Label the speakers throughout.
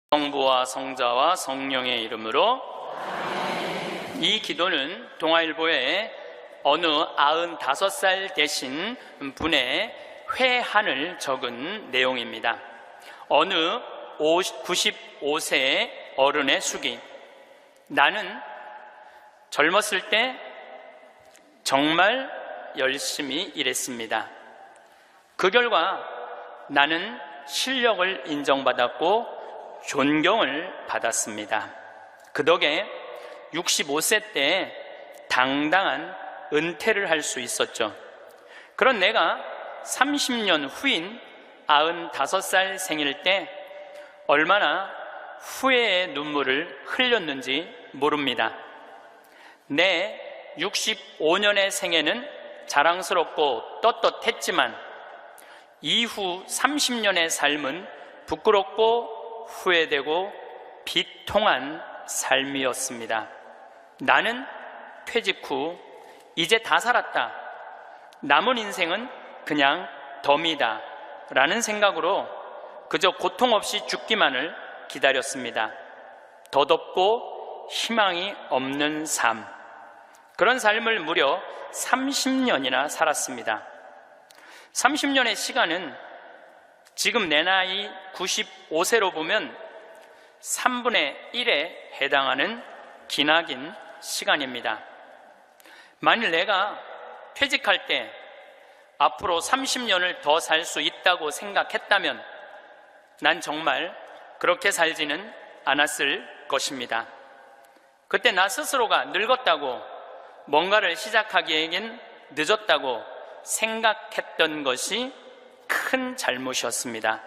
Speaker 1: 성부와 성자와 성령의 이름으로. 이 기도는 동아일보에 어느 95살 되신 분의 회한을 적은 내용입니다. 어느 95세의 어른의 수기. 나는 젊었을 때 정말 열심히 일했습니다. 그 결과 나는 실력을 인정받았고 존경을 받았습니다. 그 덕에 65세 때 당당한 은퇴를 할 수 있었죠. 그런 내가 30년 후인 95살 생일 때 얼마나 후회의 눈물을 흘렸는지 모릅니다. 내 65년의 생애는 자랑스럽고 떳떳했지만 이후 30년의 삶은 부끄럽고 후회되고 비통한 삶이었습니다. 나는 퇴직 후 이제 다 살았다, 남은 인생은 그냥 덤이다 라는 생각으로 그저 고통 없이 죽기만을 기다렸습니다. 덧없고 희망이 없는 삶, 그런 삶을 무려 30년이나 살았습니다. 30년의 시간은 지금 내 나이 95세로 보면 3분의 1에 해당하는 기나긴 시간입니다. 만일 내가 퇴직할 때 앞으로 30년을 더 살 수 있다고 생각했다면 난 정말 그렇게 살지는 않았을 것입니다. 그때 나 스스로가 늙었다고, 뭔가를 시작하기에는 늦었다고 생각했던 것이 큰 잘못이었습니다.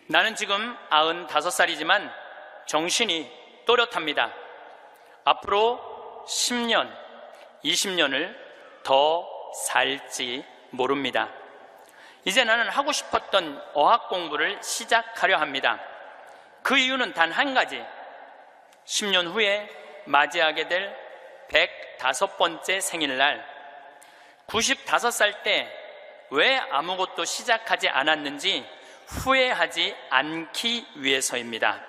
Speaker 1: 나는 지금 95살이지만 정신이 또렷합니다. 앞으로 10년, 20년을 더 살지 모릅니다. 이제 나는 하고 싶었던 어학 공부를 시작하려 합니다. 그 이유는 단 한 가지, 10년 후에 맞이하게 될 105번째 생일날, 95살 때 왜 아무것도 시작하지 않았는지 후회하지 않기 위해서입니다.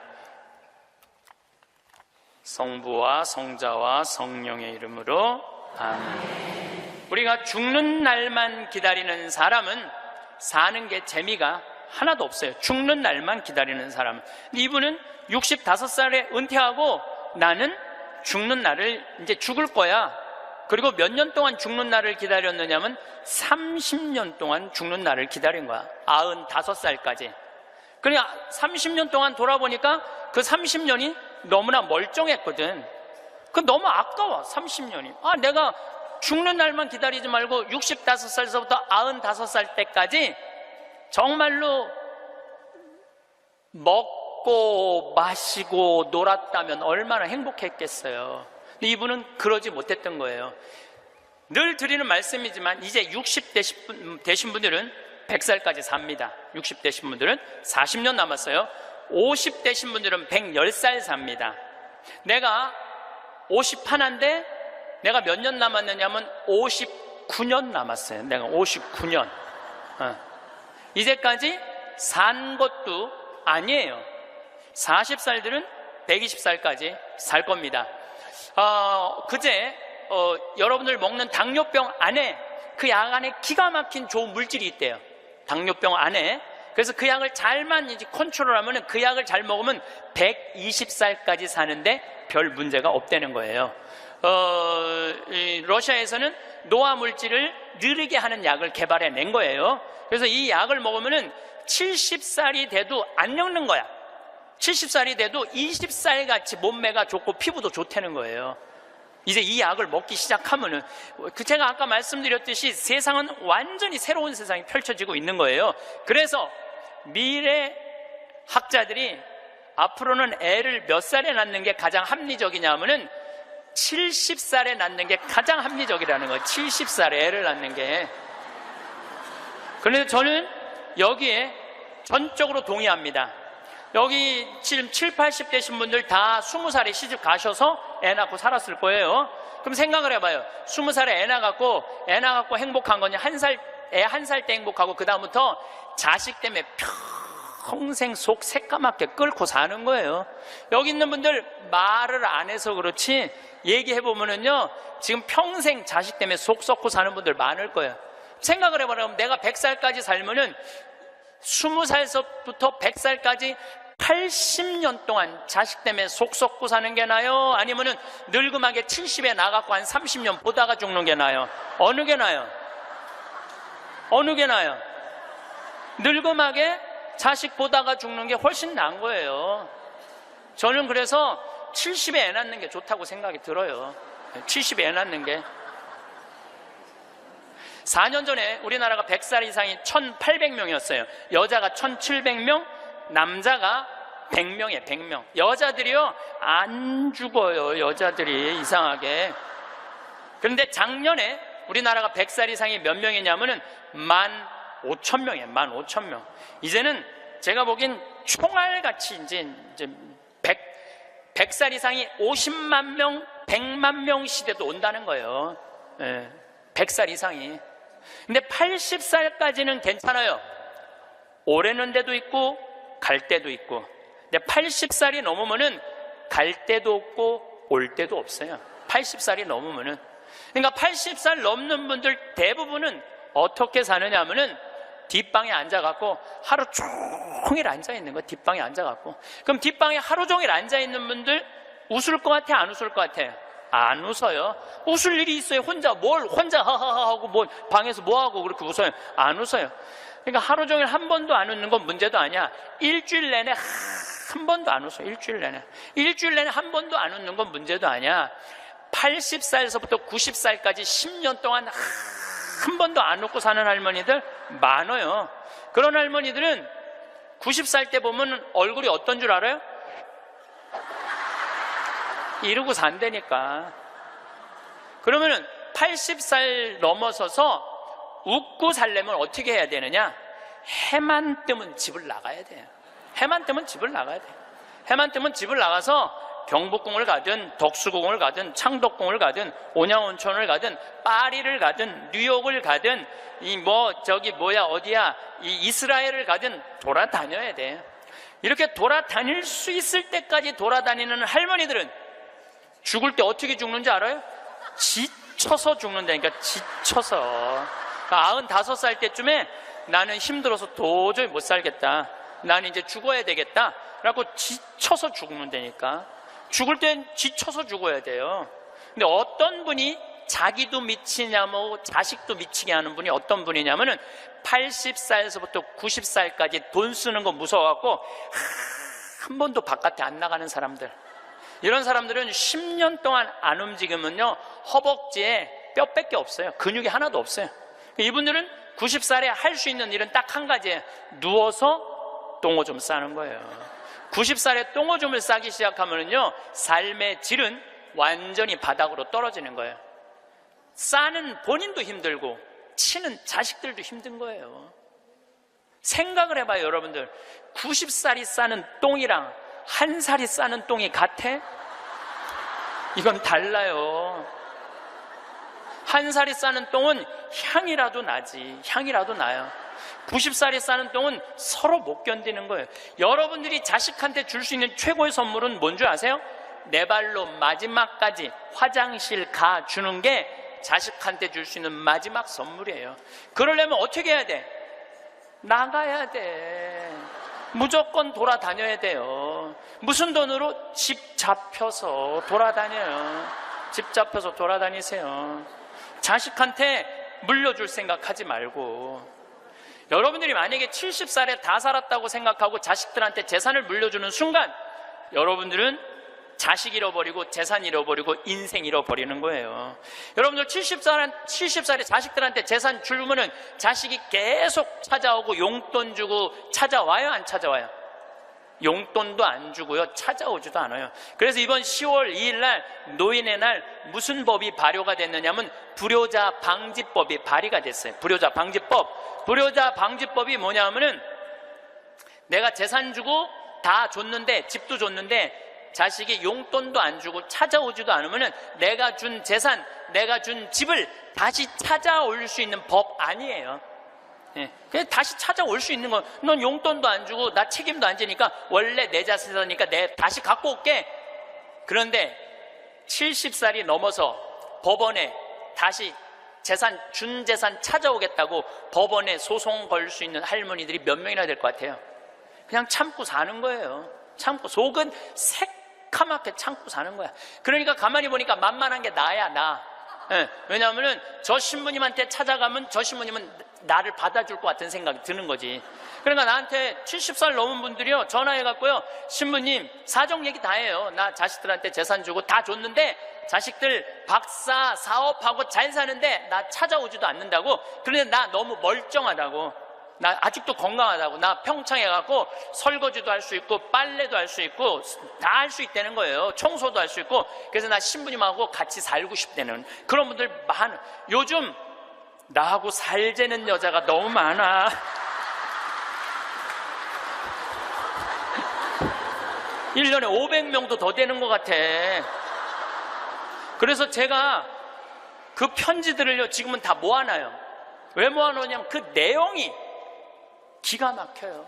Speaker 1: 성부와 성자와 성령의 이름으로 아멘. 우리가 죽는 날만 기다리는 사람은 사는 게 재미가 하나도 없어요. 죽는 날만 기다리는 사람은. 근데 이분은 65살에 은퇴하고 나는 죽는 날을 이제 죽을 거야. 그리고 몇 년 동안 죽는 날을 기다렸느냐면 30년 동안 죽는 날을 기다린 거야. 95살까지. 그러니까 30년 동안 돌아보니까 그 30년이 너무나 멀쩡했거든. 그 너무 아까워, 30년이. 내가 죽는 날만 기다리지 말고 65살서부터 95살 때까지 정말로 먹고 마시고 놀았다면 얼마나 행복했겠어요. 근데 이분은 그러지 못했던 거예요. 늘 드리는 말씀이지만 이제 60 되신 분들은 100살까지 삽니다. 60 되신 분들은 40년 남았어요. 50 되신 분들은 110살 삽니다. 내가 51인데 내가 몇 년 남았느냐면 59년 남았어요. 내가 59년. 이제까지 산 것도 아니에요. 40살들은 120살까지 살 겁니다. 그제 여러분들 먹는 당뇨병 안에, 그 약 안에 기가 막힌 좋은 물질이 있대요. 당뇨병 안에. 그래서 그 약을 잘만 이제 컨트롤하면, 그 약을 잘 먹으면 120살까지 사는데 별 문제가 없다는 거예요. 러시아에서는 노화 물질을 느리게 하는 약을 개발해낸 거예요. 그래서 이 약을 먹으면은 70살이 돼도 안 늙는 거야. 70살이 돼도 20살 같이 몸매가 좋고 피부도 좋다는 거예요. 이제 이 약을 먹기 시작하면은, 제가 아까 말씀드렸듯이 세상은 완전히 새로운 세상이 펼쳐지고 있는 거예요. 그래서 미래 학자들이 앞으로는 애를 몇 살에 낳는 게 가장 합리적이냐면은 70살에 낳는 게 가장 합리적이라는 거예요. 70살에 애를 낳는 게. 그런데 저는 여기에 전적으로 동의합니다. 여기 지금 70, 80 되신 분들 다 20살에 시집 가셔서 애 낳고 살았을 거예요. 그럼 생각을 해봐요. 20살에 애 낳고 행복한 거냐? 애 한 살 때 행복하고 그 다음부터 자식 때문에 평생 속 새까맣게 끓고 사는 거예요. 여기 있는 분들 말을 안 해서 그렇지 얘기해보면은요, 지금 평생 자식 때문에 속 썩고 사는 분들 많을 거예요. 생각을 해보라면 내가 100살까지 살면은 20살서부터 100살까지 80년 동안 자식 때문에 속 썩고 사는 게 나아요? 아니면은 늙음하게 70에 나가고 한 30년 보다가 죽는 게 나아요? 어느 게 나아요? 어느 게 나아요? 늙음하게 자식 보다가 죽는 게 훨씬 나은 거예요. 저는 그래서 70에 애 낳는 게 좋다고 생각이 들어요. 70에 애 낳는 게. 4년 전에 우리나라가 100살 이상이 1,800명이었어요. 여자가 1,700명, 남자가 100명이에요. 100명. 여자들이요 안 죽어요. 여자들이 이상하게. 그런데 작년에 우리나라가 100살 이상이 몇 명이냐면은 15,000명이에요. 15,000명. 이제는 제가 보기엔 총알같이 이제 100살 이상이 50만 명, 100만 명 시대도 온다는 거예요. 100살 이상이. 근데 80살까지는 괜찮아요. 오래는 데도 있고 갈 때도 있고. 근데 80살이 넘으면은 갈 때도 없고 올 때도 없어요. 80살이 넘으면은. 그러니까 80살 넘는 분들 대부분은 어떻게 사느냐 하면은 뒷방에 앉아갖고 하루 종일 앉아있는 거. 뒷방에 앉아갖고. 그럼 뒷방에 하루 종일 앉아있는 분들 웃을 것 같아? 안 웃을 것 같아? 안 웃어요. 웃을 일이 있어요. 혼자 하하하 하고 뭐 방에서 뭐 하고 그렇게 웃어요? 안 웃어요. 그러니까 하루 종일 한 번도 안 웃는 건 문제도 아니야. 일주일 내내 한 번도 안 웃어. 일주일 내내 한 번도 안 웃는 건 문제도 아니야. 80살에서부터 90살까지 10년 동안 한 번도 안 웃고 사는 할머니들 많아요. 그런 할머니들은 90살 때 보면 얼굴이 어떤 줄 알아요? 이러고 산다니까. 그러면은 80살 넘어서서 웃고 살려면 어떻게 해야 되느냐? 해만 뜨면 집을 나가야 돼요. 해만 뜨면 집을 나가야 돼요. 해만 뜨면 집을 나가서 경복궁을 가든 덕수궁을 가든 창덕궁을 가든 온양온천을 가든 파리를 가든 뉴욕을 가든 어디야 이스라엘을 가든 돌아다녀야 돼. 이렇게 돌아다닐 수 있을 때까지 돌아다니는 할머니들은 죽을 때 어떻게 죽는지 알아요? 지쳐서 죽는다니까. 지쳐서. 95살 때쯤에 나는 힘들어서 도저히 못 살겠다, 나는 이제 죽어야 되겠다 라고 지쳐서 죽는다니까. 죽을 땐 지쳐서 죽어야 돼요. 근데 어떤 분이 자기도 미치냐면 자식도 미치게 하는 분이 어떤 분이냐면은 80살에서부터 90살까지 돈 쓰는 거 무서워갖고 한 번도 바깥에 안 나가는 사람들. 이런 사람들은 10년 동안 안 움직이면요 허벅지에 뼈밖에 없어요. 근육이 하나도 없어요. 이분들은 90살에 할 수 있는 일은 딱 한 가지예요. 누워서 똥오줌 싸는 거예요. 90살에 똥오줌을 싸기 시작하면요 삶의 질은 완전히 바닥으로 떨어지는 거예요. 싸는 본인도 힘들고 치는 자식들도 힘든 거예요. 생각을 해봐요. 여러분들 90살이 싸는 똥이랑 1살이 싸는 똥이 같아? 이건 달라요. 1살이 싸는 똥은 향이라도 나지. 향이라도 나요. 90살이 싸는 똥은 서로 못 견디는 거예요. 여러분들이 자식한테 줄 수 있는 최고의 선물은 뭔 줄 아세요? 내 발로 마지막까지 화장실 가 주는 게 자식한테 줄 수 있는 마지막 선물이에요. 그러려면 어떻게 해야 돼? 나가야 돼. 무조건 돌아다녀야 돼요. 무슨 돈으로? 집 잡혀서 돌아다녀요. 집 잡혀서 돌아다니세요. 자식한테 물려줄 생각하지 말고. 여러분들이 만약에 70살에 다 살았다고 생각하고 자식들한테 재산을 물려주는 순간 여러분들은 자식 잃어버리고 재산 잃어버리고 인생 잃어버리는 거예요. 여러분들 70살에 자식들한테 재산 주면은 자식이 계속 찾아오고 용돈 주고 찾아와요? 안 찾아와요? 용돈도 안 주고요 찾아오지도 않아요. 그래서 이번 10월 2일 날 노인의 날 무슨 법이 발효가 됐느냐면 불효자 방지법이 발의가 됐어요. 불효자 방지법. 불효자 방지법이 뭐냐면은 내가 재산 주고 다 줬는데 집도 줬는데 자식이 용돈도 안 주고 찾아오지도 않으면은 내가 준 재산, 내가 준 집을 다시 찾아올 수 있는 법 아니에요. 그냥 다시 찾아올 수 있는 거. 넌 용돈도 안 주고 나 책임도 안 지니까 원래 내 자산이니까 내 다시 갖고 올게. 그런데 70살이 넘어서 법원에 다시 준 재산 찾아오겠다고 법원에 소송 걸 수 있는 할머니들이 몇 명이나 될 것 같아요? 그냥 참고 사는 거예요. 참고, 속은 새카맣게 참고 사는 거야. 그러니까 가만히 보니까 만만한 게 나야, 나. 왜냐하면 저 신부님한테 찾아가면 저 신부님은 나를 받아줄 것 같은 생각이 드는 거지. 그러니까 나한테 70살 넘은 분들이요, 전화해갖고요, 신부님 사정 얘기 다 해요. 나 자식들한테 재산 주고 다 줬는데 자식들 박사 사업하고 잘 사는데 나 찾아오지도 않는다고. 그런데 나 너무 멀쩡하다고, 나 아직도 건강하다고, 나 평창해갖고 설거지도 할 수 있고 빨래도 할 수 있고 다 할 수 있다는 거예요. 청소도 할 수 있고. 그래서 나 신부님하고 같이 살고 싶다는 그런 분들 많아. 요즘 나하고 살자는 여자가 너무 많아. 1년에 500명도 더 되는 것 같아. 그래서 제가 그 편지들을요, 지금은 다 모아놔요. 왜 모아놓냐면 그 내용이 기가 막혀요.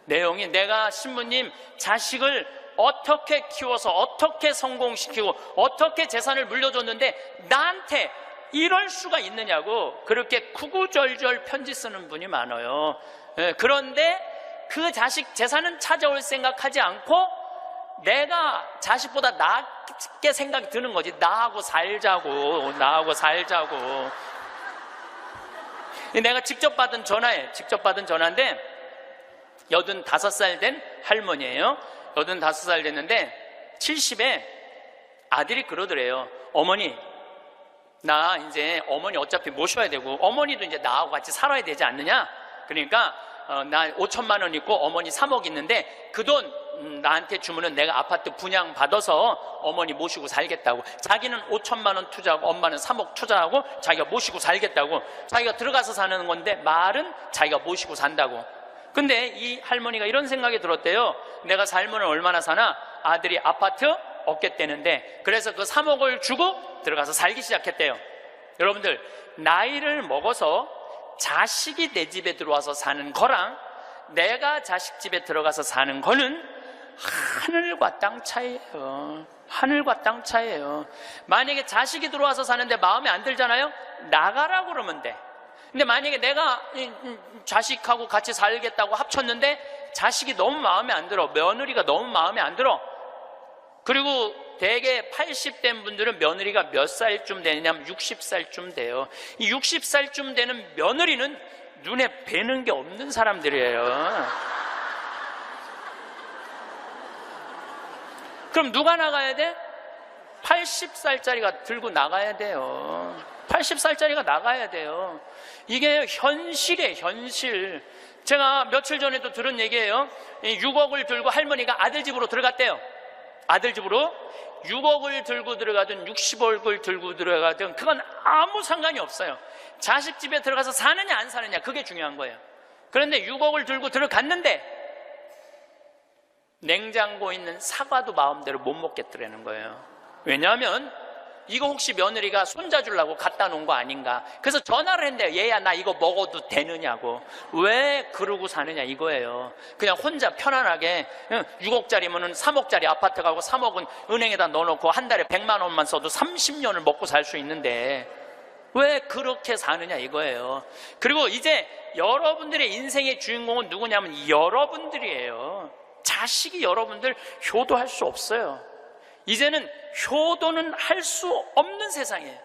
Speaker 1: 내용이, 내가 신부님 자식을 어떻게 키워서 어떻게 성공시키고 어떻게 재산을 물려줬는데 나한테 이럴 수가 있느냐고 그렇게 구구절절 편지 쓰는 분이 많아요. 그런데 그 자식 재산은 찾아올 생각하지 않고 내가 자식보다 낫게 생각이 드는 거지. 나하고 살자고. 내가 직접 받은 전화인데 85살 된 할머니예요. 85살 됐는데 70에 아들이 그러더래요. 어머니, 나 이제 어머니 어차피 모셔야 되고 어머니도 이제 나하고 같이 살아야 되지 않느냐. 그러니까 나 5천만 원 있고 어머니 3억 있는데 그 돈 나한테 주면은 내가 아파트 분양 받아서 어머니 모시고 살겠다고. 자기는 5천만 원 투자하고 엄마는 3억 투자하고 자기가 모시고 살겠다고. 자기가 들어가서 사는 건데 말은 자기가 모시고 산다고. 근데 이 할머니가 이런 생각이 들었대요. 내가 살면 얼마나 사나? 아들이 아파트 얻겠다는데, 그래서 그 3억을 주고 들어가서 살기 시작했대요. 여러분들, 나이를 먹어서 자식이 내 집에 들어와서 사는 거랑 내가 자식 집에 들어가서 사는 거는 하늘과 땅 차이예요. 하늘과 땅 차이예요. 만약에 자식이 들어와서 사는데 마음에 안 들잖아요? 나가라고 그러면 돼. 근데 만약에 내가 자식하고 같이 살겠다고 합쳤는데 자식이 너무 마음에 안 들어, 며느리가 너무 마음에 안 들어. 그리고 대개 80된 분들은 며느리가 몇 살쯤 되냐면 60살쯤 돼요. 이 60살쯤 되는 며느리는 눈에 뵈는 게 없는 사람들이에요. 그럼 누가 나가야 돼? 80살짜리가 들고 나가야 돼요. 80살짜리가 나가야 돼요. 이게 현실이에요, 현실. 제가 며칠 전에도 들은 얘기예요. 6억을 들고 할머니가 아들 집으로 들어갔대요. 아들 집으로 6억을 들고 들어가든 60억을 들고 들어가든 그건 아무 상관이 없어요. 자식 집에 들어가서 사느냐 안 사느냐, 그게 중요한 거예요. 그런데 6억을 들고 들어갔는데 냉장고에 있는 사과도 마음대로 못 먹겠더라는 거예요. 왜냐하면 이거 혹시 며느리가 손자 주려고 갖다 놓은 거 아닌가. 그래서 전화를 했는데요. 얘야, 나 이거 먹어도 되느냐고. 왜 그러고 사느냐 이거예요. 그냥 혼자 편안하게 6억짜리면은 3억짜리 아파트 가고 3억은 은행에다 넣어놓고 한 달에 100만 원만 써도 30년을 먹고 살 수 있는데 왜 그렇게 사느냐 이거예요. 그리고 이제 여러분들의 인생의 주인공은 누구냐면 여러분들이에요. 자식이 여러분들 효도할 수 없어요. 이제는 효도는 할 수 없는 세상이에요.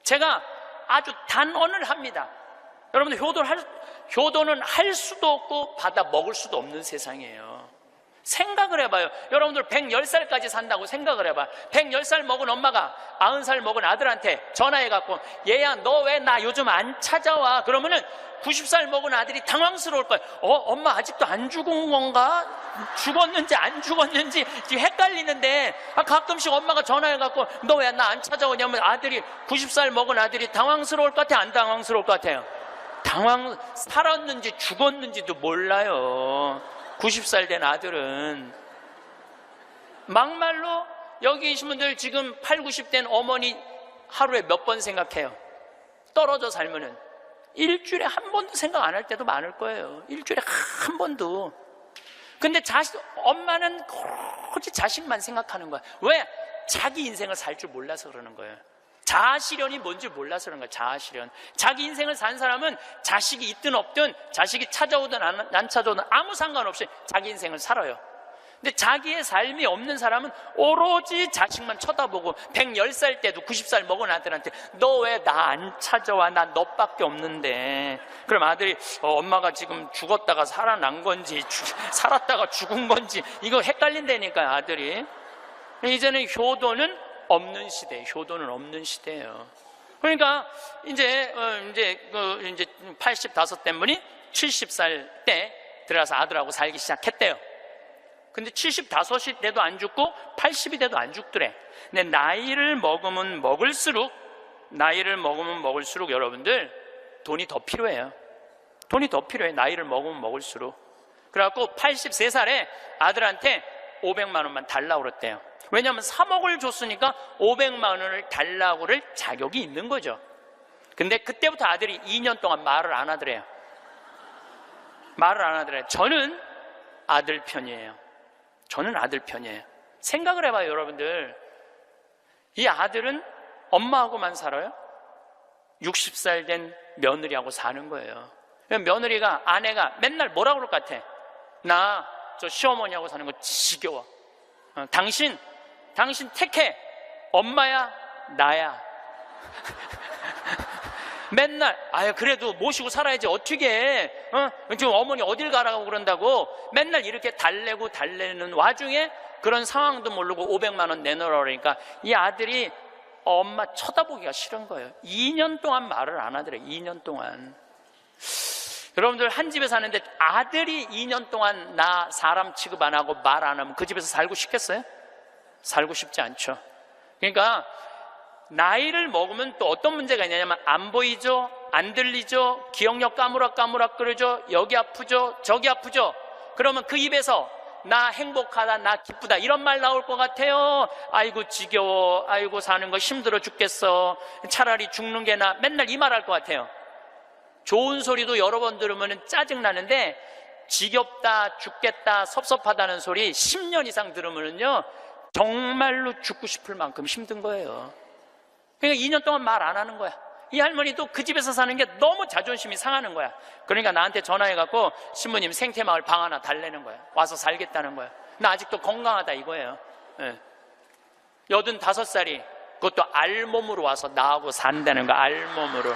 Speaker 1: 제가 아주 단언을 합니다. 여러분들 효도는 할 수도 없고 받아 먹을 수도 없는 세상이에요. 생각을 해봐요. 여러분들 110살까지 산다고 생각을 해봐. 110살 먹은 엄마가 90살 먹은 아들한테 전화해갖고 얘야, 너 왜 나 요즘 안 찾아와? 그러면은 90살 먹은 아들이 당황스러울 거예요. 엄마 아직도 안 죽은 건가? 죽었는지 안 죽었는지 지금 헷갈리는데, 가끔씩 엄마가 전화해갖고 너 왜 나 안 찾아오냐면 아들이 90살 먹은 아들이 당황스러울 것 같아, 안 당황스러울 것 같아요? 살았는지 죽었는지도 몰라요. 90살 된 아들은. 막말로 여기 계신 분들 지금 80, 90 된 어머니 하루에 몇 번 생각해요? 떨어져 살면은 일주일에 한 번도 생각 안 할 때도 많을 거예요. 일주일에 한 번도. 근데 엄마는 오로지 자식만 생각하는 거야. 왜? 자기 인생을 살 줄 몰라서 그러는 거예요. 자아실현이 뭔지 몰라서 그런 거예요. 자아실현. 자기 인생을 산 사람은 자식이 있든 없든, 자식이 찾아오든 안 찾아오든 아무 상관없이 자기 인생을 살아요. 근데 자기의 삶이 없는 사람은 오로지 자식만 쳐다보고 110살 때도 90살 먹은 아들한테 너 왜 나 안 찾아와? 나 너밖에 없는데. 그럼 아들이 엄마가 지금 죽었다가 살아난 건지 살았다가 죽은 건지 이거 헷갈린다니까요, 아들이. 이제는 효도는 없는 시대, 효도는 없는 시대예요. 그러니까 이제 85대문이 70살 때 들어가서 아들하고 살기 시작했대요. 근데 75이 돼도 안 죽고 80이 돼도 안 죽더래. 근데 나이를 먹으면 먹을수록 여러분들 돈이 더 필요해요. 돈이 더 필요해. 나이를 먹으면 먹을수록. 그래갖고 83살에 아들한테 500만 원만 달라고 그랬대요. 왜냐하면 3억을 줬으니까 500만 원을 달라고 그럴 자격이 있는 거죠. 근데 그때부터 아들이 2년 동안 말을 안 하더래요. 말을 안 하더래요. 저는 아들 편이에요. 생각을 해봐요, 여러분들. 이 아들은 엄마하고만 살아요? 60살 된 며느리하고 사는 거예요. 며느리가, 아내가 맨날 뭐라고 그럴 것 같아? 나 저 시어머니하고 사는 거 지겨워. 당신 택해. 엄마야, 나야. 맨날 그래도 모시고 살아야지 어떻게 해? 지금 어머니 어딜 가라고 그런다고 맨날 이렇게 달래는 와중에 그런 상황도 모르고 500만 원 내놓으라 그러니까 이 아들이 엄마 쳐다보기가 싫은 거예요. 2년 동안 말을 안 하더래. 2년 동안. 여러분들 한 집에 사는데 아들이 2년 동안 나 사람 취급 안 하고 말 안 하면 그 집에서 살고 싶겠어요? 살고 싶지 않죠. 그러니까 나이를 먹으면 또 어떤 문제가 있냐면 안 보이죠? 안 들리죠? 기억력 까무락까무락거리죠? 여기 아프죠? 저기 아프죠? 그러면 그 입에서 나 행복하다, 나 기쁘다 이런 말 나올 것 같아요. 아이고 지겨워, 아이고 사는 거 힘들어 죽겠어, 차라리 죽는 게 나, 맨날 이 말 할 것 같아요. 좋은 소리도 여러 번 들으면 짜증나는데 지겹다, 죽겠다, 섭섭하다는 소리 10년 이상 들으면요 정말로 죽고 싶을 만큼 힘든 거예요. 그러니까 2년 동안 말 안 하는 거야. 이 할머니도 그 집에서 사는 게 너무 자존심이 상하는 거야. 그러니까 나한테 전화해갖고 신부님 생태마을 방 하나 달래는 거야. 와서 살겠다는 거야. 나 아직도 건강하다 이거예요. 85살이 그것도 알몸으로 와서 나하고 산다는 거야. 알몸으로.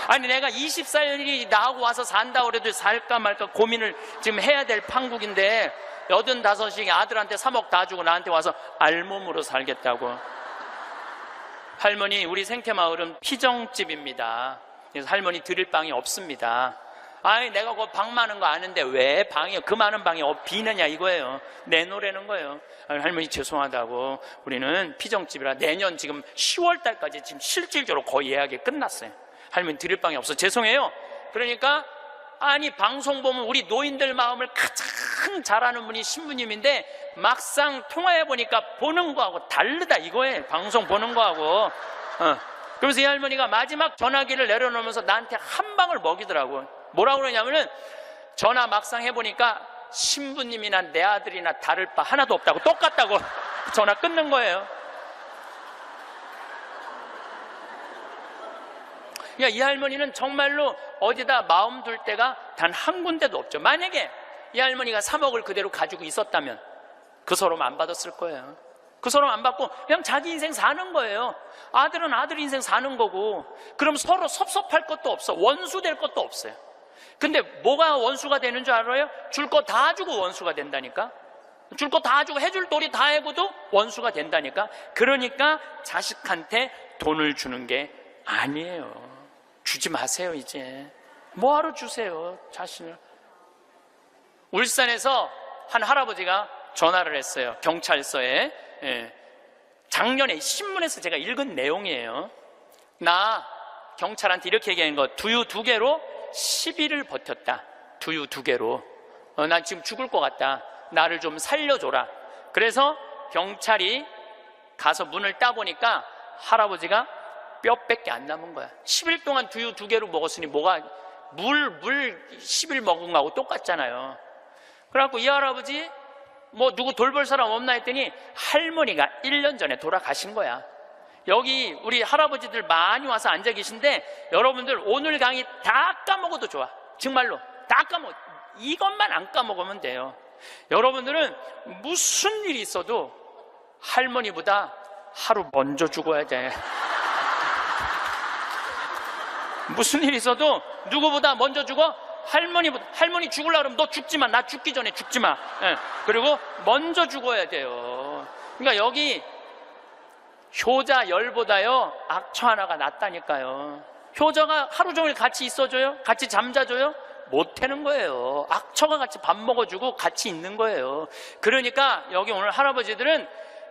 Speaker 1: 아니 내가 20살이 나하고 와서 산다고 그래도 살까 말까 고민을 지금 해야 될 판국인데 85이 아들한테 3억 다 주고 나한테 와서 알몸으로 살겠다고. 할머니, 우리 생태마을은 피정집입니다. 그래서 할머니 드릴 방이 없습니다. 아니 내가 그 방 많은 거 아는데 왜 방이 그 많은 방이 비느냐 이거예요. 내놓으라는 거예요. 할머니 죄송하다고 우리는 피정집이라 내년 지금 10월 달까지 지금 실질적으로 거의 예약이 끝났어요. 할머니 드릴 방이 없어 죄송해요. 그러니까 아니 방송 보면 우리 노인들 마음을 가장 잘 아는 분이 신부님인데 막상 통화해보니까 보는 거하고 다르다 이거예요. 방송 보는 거하고. 그러면서 이 할머니가 마지막 전화기를 내려놓으면서 나한테 한 방을 먹이더라고. 뭐라고 그러냐면은 전화 막상 해보니까 신부님이나 내 아들이나 다를 바 하나도 없다고, 똑같다고 전화 끊는 거예요. 그러니까 이 할머니는 정말로 어디다 마음 둘 데가 단 한 군데도 없죠. 만약에 이 할머니가 3억을 그대로 가지고 있었다면 그 서름 안 받았을 거예요. 그 서름 안 받고 그냥 자기 인생 사는 거예요. 아들은 아들 인생 사는 거고. 그럼 서로 섭섭할 것도 없어. 원수 될 것도 없어요. 근데 뭐가 원수가 되는 줄 알아요? 줄 거 다 주고 원수가 된다니까. 줄 거 다 주고 해줄 도리 다 해고도 원수가 된다니까. 그러니까 자식한테 돈을 주는 게 아니에요. 주지 마세요. 이제 뭐하러 주세요 자신을. 울산에서 한 할아버지가 전화를 했어요. 경찰서에. 작년에 신문에서 제가 읽은 내용이에요. 나 경찰한테 이렇게 얘기한 거, 두유 2개로 10일을 버텼다. 두유 2개로. 나 지금 죽을 것 같다. 나를 좀 살려줘라. 그래서 경찰이 가서 문을 따보니까 할아버지가 뼈밖에 안 남은 거야. 10일 동안 두유 2개로 먹었으니 뭐가 물 10일 먹은 거하고 똑같잖아요. 그래갖고 이 할아버지 뭐 누구 돌볼 사람 없나 했더니 할머니가 1년 전에 돌아가신 거야. 여기 우리 할아버지들 많이 와서 앉아 계신데 여러분들 오늘 강의 다 까먹어도 좋아. 정말로 다 까먹어. 이것만 안 까먹으면 돼요. 여러분들은 무슨 일이 있어도 할머니보다 하루 먼저 죽어야 돼. 무슨 일이 있어도 누구보다 먼저 죽어? 할머니 죽으려고 그러면 너 죽지 마. 나 죽기 전에 죽지 마. 예. 그리고 먼저 죽어야 돼요. 그러니까 여기 효자 열보다요 악처 하나가 낫다니까요. 효자가 하루 종일 같이 있어줘요? 같이 잠자줘요? 못하는 거예요. 악처가 같이 밥 먹어주고 같이 있는 거예요. 그러니까 여기 오늘 할아버지들은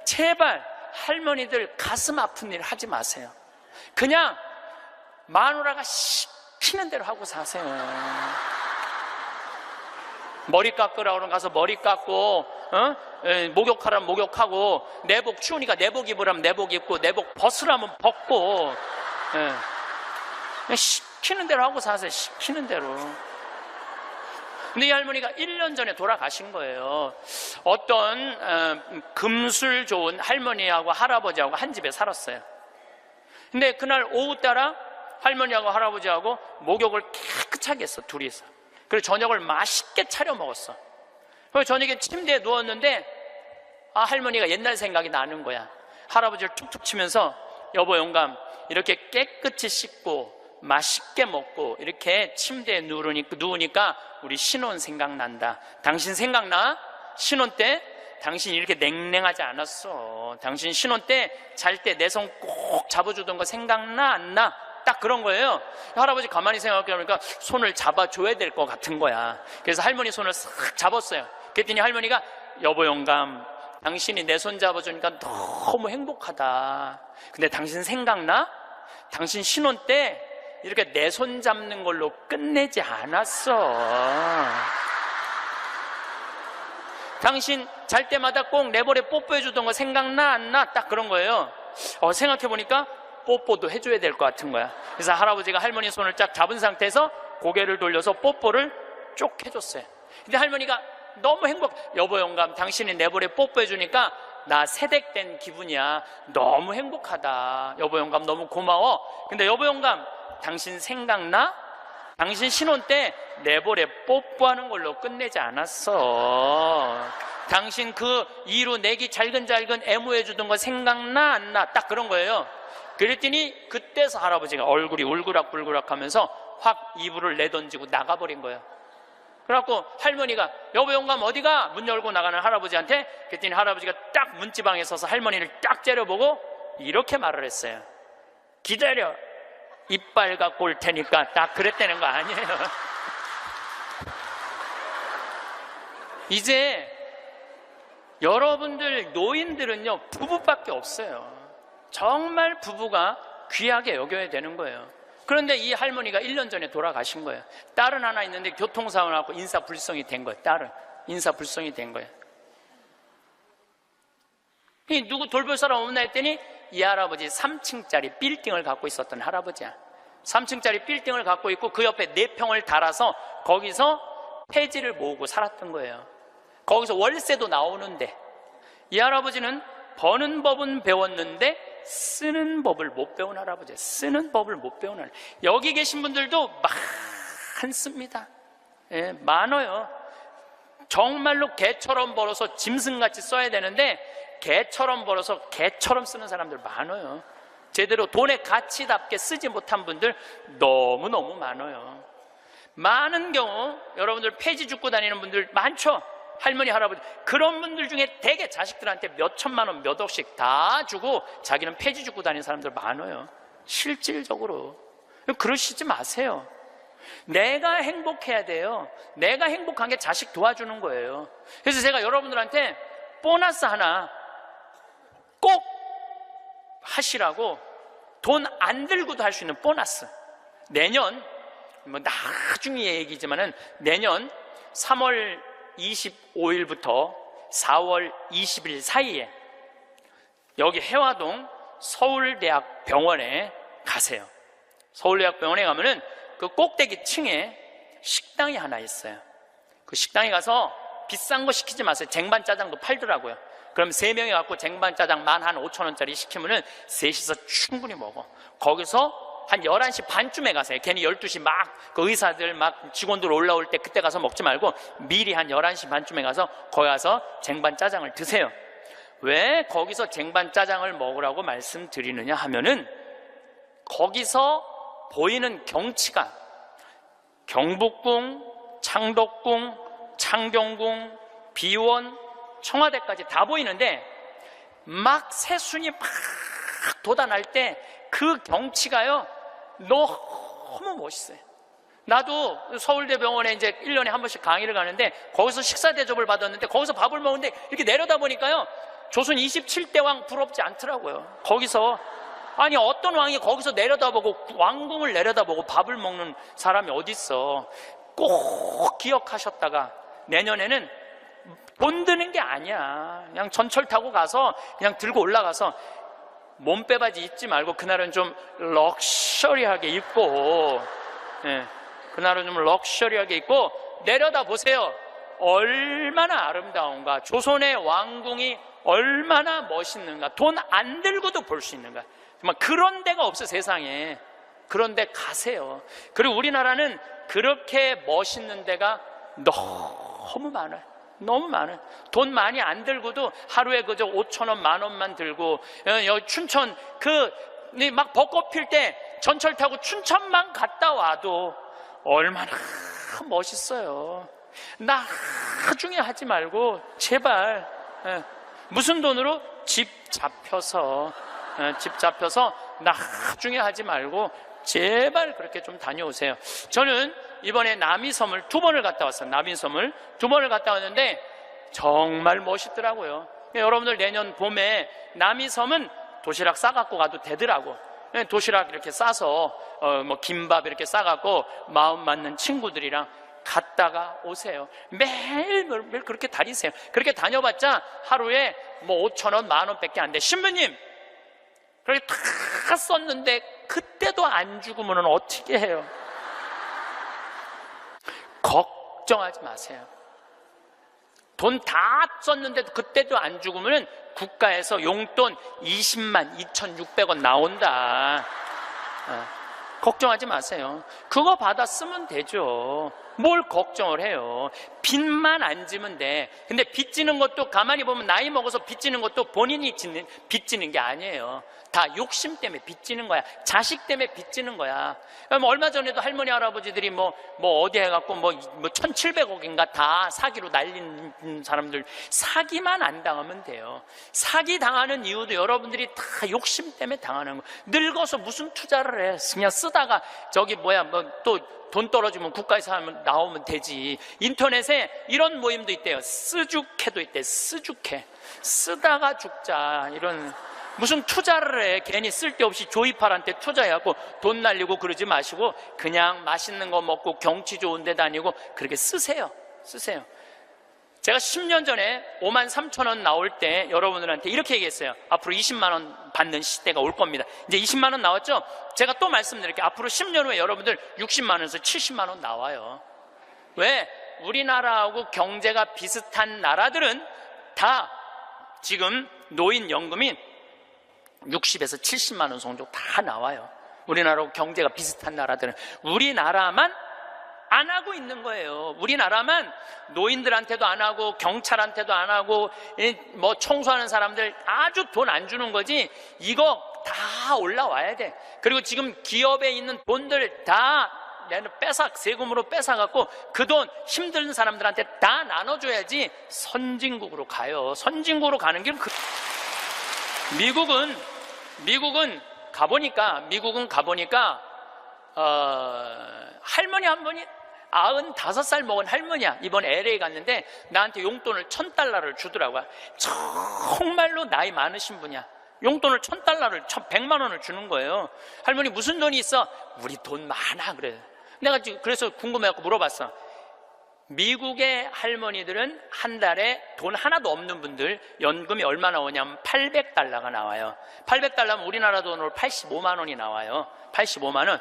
Speaker 1: 제발 할머니들 가슴 아픈 일 하지 마세요. 그냥 마누라가 시키는 대로 하고 사세요. 머리 깎으라 그러면 가서 머리 깎고, 목욕하라면 목욕하고, 내복 추우니까 내복 입으라면 내복 입고, 내복 벗으라면 벗고, 시키는 대로 하고 사세요. 시키는 대로. 근데 이 할머니가 1년 전에 돌아가신 거예요. 어떤 금술 좋은 할머니하고 할아버지하고 한 집에 살았어요. 근데 그날 오후 따라 할머니하고 할아버지하고 목욕을 깨끗하게 했어, 둘이서. 그리고 저녁을 맛있게 차려 먹었어. 그래서 저녁에 침대에 누웠는데 할머니가 옛날 생각이 나는 거야. 할아버지를 툭툭 치면서 여보 영감, 이렇게 깨끗이 씻고 맛있게 먹고 이렇게 침대에 누우니까 우리 신혼 생각난다. 당신 생각나? 신혼 때 당신 이렇게 냉랭하지 않았어. 당신 신혼 때 잘 때 내 손 꼭 잡아주던 거 생각나 안 나? 딱 그런 거예요. 할아버지 가만히 생각해보니까 손을 잡아줘야 될 것 같은 거야. 그래서 할머니 손을 싹 잡았어요. 그랬더니 할머니가 여보 영감, 당신이 내 손 잡아주니까 너무 행복하다. 근데 당신 생각나? 당신 신혼 때 이렇게 내 손 잡는 걸로 끝내지 않았어. 당신 잘 때마다 꼭 내 볼에 뽀뽀해주던 거 생각나 안 나? 딱 그런 거예요. 생각해보니까 뽀뽀도 해줘야 될 것 같은 거야. 그래서 할아버지가 할머니 손을 쫙 잡은 상태에서 고개를 돌려서 뽀뽀를 쭉 해줬어요. 근데 할머니가 너무 여보 영감, 당신이 내 볼에 뽀뽀해주니까 나 세댁된 기분이야. 너무 행복하다. 여보 영감 너무 고마워. 근데 여보 영감, 당신 생각나? 당신 신혼 때 내 볼에 뽀뽀하는 걸로 끝내지 않았어. 당신 그 이루 내기 잘근잘근 애무해주던 거 생각나 안 나? 딱 그런 거예요. 그랬더니 그때서 할아버지가 얼굴이 울그락불그락 하면서 확 이불을 내던지고 나가버린 거예요. 그래갖고 할머니가 여보 영감 어디가? 문 열고 나가는 할아버지한테. 그랬더니 할아버지가 딱 문지방에 서서 할머니를 딱 째려보고 이렇게 말을 했어요. 기다려, 이빨 갖고 올 테니까. 딱 그랬다는 거 아니에요. 이제 여러분들 노인들은요 부부밖에 없어요. 정말 부부가 귀하게 여겨야 되는 거예요. 그런데 이 할머니가 1년 전에 돌아가신 거예요. 딸은 하나 있는데 교통사고를 하고 인사불성이 된 거예요. 딸은 인사불성이 된 거예요. 누구 돌볼 사람 없나 했더니 이 할아버지 3층짜리 빌딩을 갖고 있었던 할아버지야. 3층짜리 빌딩을 갖고 있고 그 옆에 4평을 달아서 거기서 폐지를 모으고 살았던 거예요. 거기서 월세도 나오는데 이 할아버지는 버는 법은 배웠는데 쓰는 법을 못 배운 할아버지예요. 쓰는 법을 못 배운 할아버지. 여기 계신 분들도 많습니다. 예, 많아요. 정말로 개처럼 벌어서 짐승같이 써야 되는데 개처럼 벌어서 개처럼 쓰는 사람들 많아요. 제대로 돈의 가치답게 쓰지 못한 분들 너무너무 많아요. 많은 경우 여러분들 폐지 줍고 다니는 분들 많죠. 할머니 할아버지 그런 분들 중에 대개 자식들한테 몇 천만 원 몇 억씩 다 주고 자기는 폐지 줍고 다니는 사람들 많아요. 실질적으로 그러시지 마세요. 내가 행복해야 돼요. 내가 행복한 게 자식 도와주는 거예요. 그래서 제가 여러분들한테 보너스 하나 꼭 하시라고, 돈 안 들고도 할 수 있는 보너스. 내년 뭐 나중에 얘기지만은 내년 3월 25일부터 4월 20일 사이에 여기 해화동 서울대학병원에 가세요. 서울대학병원에 가면은 그 꼭대기 층에 식당이 하나 있어요. 그 식당에 가서 비싼 거 시키지 마세요. 쟁반짜장도 팔더라고요. 그럼 3명이 갖고 쟁반짜장 15,000원짜리 시키면은 셋이서 충분히 먹어. 거기서 한 11시 반쯤에 가세요. 괜히 12시 막 그 의사들 막 직원들 올라올 때 그때 가서 먹지 말고 미리 한 11시 반쯤에 가서 거기 가서 쟁반짜장을 드세요. 왜 거기서 쟁반짜장을 먹으라고 말씀드리느냐 하면은 거기서 보이는 경치가 경복궁, 창덕궁, 창경궁, 비원, 청와대까지 다 보이는데 막 새순이 막 돋아날 때 그 경치가요 너무 멋있어요. 나도 서울대병원에 이제 1년에 한 번씩 강의를 가는데 거기서 식사 대접을 받았는데 거기서 밥을 먹는데 이렇게 내려다 보니까요 조선 27대 왕 부럽지 않더라고요. 거기서 아니 어떤 왕이 거기서 내려다보고 왕궁을 내려다보고 밥을 먹는 사람이 어딨어. 꼭 기억하셨다가 내년에는 돈 드는 게 아니야. 그냥 전철 타고 가서 그냥 들고 올라가서 몸빼바지 입지 말고 그날은 좀 럭셔리하게 입고 그날은 좀 럭셔리하게 입고 내려다 보세요. 얼마나 아름다운가. 조선의 왕궁이 얼마나 멋있는가. 돈 안 들고도 볼 수 있는가. 정말 그런 데가 없어 세상에. 그런 데 가세요. 그리고 우리나라는 그렇게 멋있는 데가 너무 많아요. 너무 많아요. 돈 많이 안 들고도 하루에 그저 5,000원, 10,000원만 들고 여기 춘천 막 벚꽃 필 때 전철 타고 춘천만 갔다 와도 얼마나 멋있어요. 나중에 하지 말고 제발 무슨 돈으로 집 잡혀서 나중에 하지 말고 제발 그렇게 좀 다녀오세요. 저는 이번에 남이섬을 2번을 갔다 왔어요. 남이섬을 2번을 갔다 왔는데 정말 멋있더라고요. 여러분들 내년 봄에 남이섬은 도시락 싸갖고 가도 되더라고. 도시락 이렇게 싸서 뭐 김밥 이렇게 싸갖고 마음 맞는 친구들이랑 갔다가 오세요. 매일 그렇게 다니세요. 그렇게 다녀봤자 하루에 뭐 5,000원, 10,000원밖에 안 돼. 신부님 그렇게 다 썼는데 그때도 안 죽으면 어떻게 해요? 걱정하지 마세요. 돈 다 썼는데도 그때도 안 죽으면 국가에서 용돈 20만 2,600원 나온다. 걱정하지 마세요. 그거 받아 쓰면 되죠. 뭘 걱정을 해요. 빚만 안 지면 돼. 근데 빚지는 것도 가만히 보면 나이 먹어서 빚지는 것도 본인이 빚지는 게 아니에요. 다 욕심 때문에 빚지는 거야. 자식 때문에 빚지는 거야. 얼마 전에도 할머니 할아버지들이 뭐 어디 해갖고 뭐 1,700억인가 다 사기로 날린 사람들, 사기만 안 당하면 돼요. 사기 당하는 이유도 여러분들이 다 욕심 때문에 당하는 거. 늙어서 무슨 투자를 해. 그냥 쓰다가 또 돈 떨어지면 국가에서 하면 나오면 되지. 인터넷에 이런 모임도 있대요. 쓰죽해도 있대. 쓰죽해. 쓰다가 죽자. 이런 무슨 투자를 해. 괜히 쓸데없이 조이팔한테 투자해갖고 돈 날리고 그러지 마시고 그냥 맛있는 거 먹고 경치 좋은 데 다니고 그렇게 쓰세요. 제가 10년 전에 53,000원 나올 때 여러분들한테 이렇게 얘기했어요. 앞으로 20만 원 받는 시대가 올 겁니다. 이제 20만 원 나왔죠? 제가 또 말씀드릴게요. 앞으로 10년 후에 여러분들 60만 원에서 70만 원 나와요. 왜? 우리나라하고 경제가 비슷한 나라들은 다 지금 노인연금이 60에서 70만 원 정도 다 나와요. 우리나라하고 경제가 비슷한 나라들은. 우리나라만 안 하고 있는 거예요. 우리나라만 노인들한테도 안 하고 경찰한테도 안 하고 뭐 청소하는 사람들 아주 돈 안 주는 거지. 이거 다 올라와야 돼. 그리고 지금 기업에 있는 돈들 다 세금으로 뺏어갖고 그 돈 힘든 사람들한테 다 나눠줘야지 선진국으로 가요. 선진국으로 가는 길은 미국은 가보니까 할머니 한 분이 95살 먹은 할머니야. 이번 LA 갔는데 나한테 용돈을 $1,000를 주더라고요. 정말로 나이 많으신 분이야. 용돈을 $1,000를 100만 원을 주는 거예요. 할머니 무슨 돈이 있어? 우리 돈 많아. 그래. 내가 그래서 궁금해갖고 물어봤어. 미국의 할머니들은 한 달에 돈 하나도 없는 분들 연금이 얼마 나오냐면 $800가 나와요. $800면 우리나라 돈으로 85만 원이 나와요. 85만 원.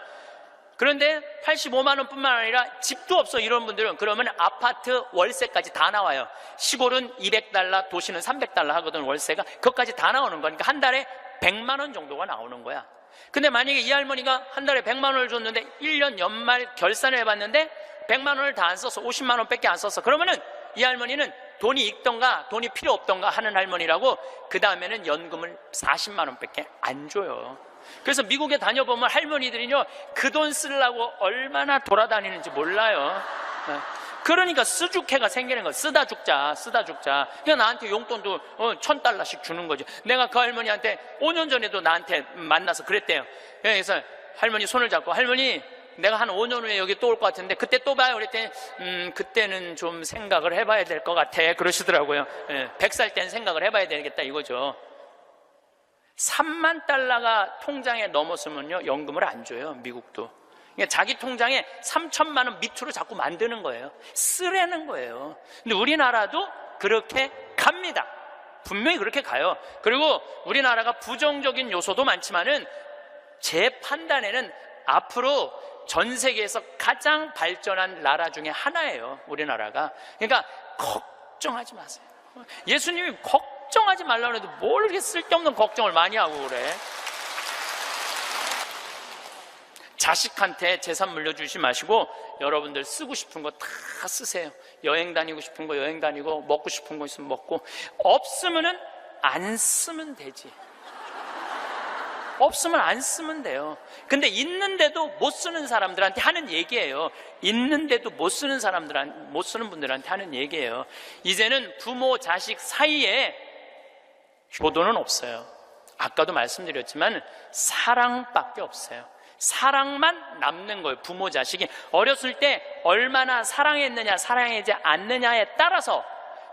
Speaker 1: 그런데 85만 원뿐만 아니라 집도 없어 이런 분들은 그러면 아파트 월세까지 다 나와요. 시골은 $200, 도시는 $300 하거든 월세가. 그것까지 다 나오는 거니까 한 달에 100만 원 정도가 나오는 거야. 근데 만약에 이 할머니가 한 달에 100만 원을 줬는데 1년 연말 결산을 해봤는데 100만 원을 다 안 써서 50만 원밖에 안 썼어. 그러면은 이 할머니는 돈이 있던가 돈이 필요 없던가 하는 할머니라고 그 다음에는 연금을 40만 원밖에 안 줘요. 그래서 미국에 다녀보면 할머니들이요 그 돈 쓰려고 얼마나 돌아다니는지 몰라요. 그러니까 쓰죽해가 생기는 거야. 쓰다 죽자. 그러니까 나한테 용돈도 $1,000씩 주는 거죠. 내가 그 할머니한테 5년 전에도 나한테 만나서 그랬대요. 그래서 할머니 손을 잡고 할머니 내가 한 5년 후에 여기 또 올 것 같은데 그때 또 봐요. 그랬더니 그때는 좀 생각을 해봐야 될 것 같아 그러시더라고요. 100살 때는 생각을 해봐야 되겠다 이거죠. $30,000가 통장에 넘었으면요 연금을 안 줘요. 미국도. 그러니까 자기 통장에 3천만 원 밑으로 자꾸 만드는 거예요. 쓰라는 거예요. 근데 우리나라도 그렇게 갑니다. 분명히 그렇게 가요. 그리고 우리나라가 부정적인 요소도 많지만은 제 판단에는 앞으로 전 세계에서 가장 발전한 나라 중에 하나예요. 우리나라가. 그러니까 걱정하지 마세요. 예수님이 걱정하지 말라고 해도 뭘 이렇게 쓸데없는 걱정을 많이 하고 그래. 자식한테 재산 물려주지 마시고 여러분들 쓰고 싶은 거 다 쓰세요. 여행 다니고 싶은 거 여행 다니고 먹고 싶은 거 있으면 먹고 없으면은 안 쓰면 되지. 없으면 안 쓰면 돼요. 근데 있는데도 못 쓰는 사람들한테 하는 얘기예요. 있는데도 못 쓰는 못 쓰는 분들한테 하는 얘기예요. 이제는 부모 자식 사이에 효도는 없어요. 아까도 말씀드렸지만 사랑밖에 없어요. 사랑만 남는 거예요. 부모 자식이 어렸을 때 얼마나 사랑했느냐 사랑하지 않느냐에 따라서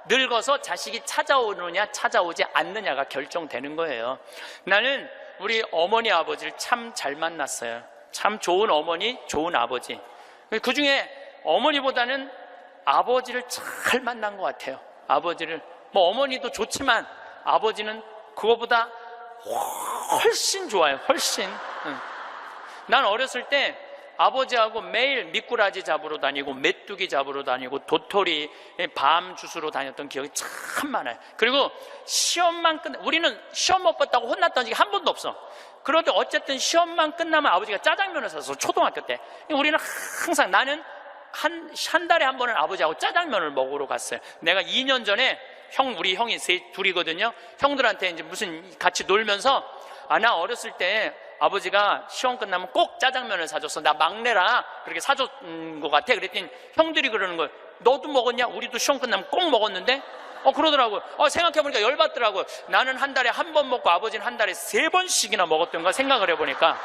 Speaker 1: 늙어서 자식이 찾아오느냐 찾아오지 않느냐가 결정되는 거예요. 나는 우리 어머니 아버지를 참 잘 만났어요. 참 좋은 어머니 좋은 아버지. 그 중에 어머니보다는 아버지를 잘 만난 것 같아요. 아버지를 뭐 어머니도 좋지만 아버지는 그거보다 훨씬 좋아요. 훨씬. 난 어렸을 때 아버지하고 매일 미꾸라지 잡으러 다니고 메뚜기 잡으러 다니고 도토리 밤 주스러 다녔던 기억이 참 많아요. 그리고 시험만 우리는 시험 못 봤다고 혼났던 적이 한 번도 없어. 그런데 어쨌든 시험만 끝나면 아버지가 짜장면을 사서 초등학교 때 우리는 항상 나는 한 달에 한 번은 아버지하고 짜장면을 먹으러 갔어요. 내가 2년 전에 우리 형이 둘이거든요. 형들한테 이제 무슨 같이 놀면서 나 어렸을 때 아버지가 시험 끝나면 꼭 짜장면을 사줬어. 나 막내라 그렇게 사줬던 것 같아. 그랬더니 형들이 그러는 거예요. 너도 먹었냐? 우리도 시험 끝나면 꼭 먹었는데? 그러더라고요. 생각해보니까 열받더라고요. 나는 한 달에 한 번 먹고 아버지는 한 달에 3번씩이나 먹었던가 생각을 해보니까.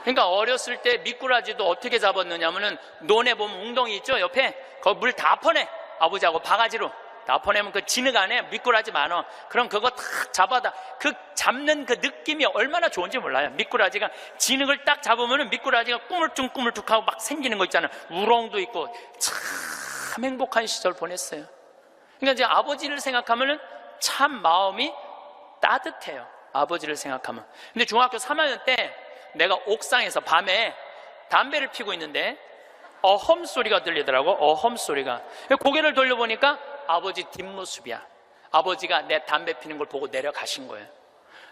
Speaker 1: 그러니까 어렸을 때 미꾸라지도 어떻게 잡았느냐면은 논에 보면 웅덩이 있죠? 옆에 거기 물 다 퍼내. 아버지하고 바가지로 다 퍼내면 그 진흙 안에 미꾸라지 많아. 그럼 그거 탁 잡아다 그 잡는 그 느낌이 얼마나 좋은지 몰라요. 미꾸라지가 진흙을 딱 잡으면은 미꾸라지가 꾸물쭉꾸물쭉하고 막 생기는 거 있잖아요. 우렁도 있고 참 행복한 시절 보냈어요. 그러니까 이제 아버지를 생각하면은 참 마음이 따뜻해요. 아버지를 생각하면. 근데 중학교 3학년 때 내가 옥상에서 밤에 담배를 피고 있는데 어험 소리가 들리더라고. 어험 소리가. 고개를 돌려보니까 아버지 뒷모습이야. 아버지가 내 담배 피는 걸 보고 내려가신 거예요.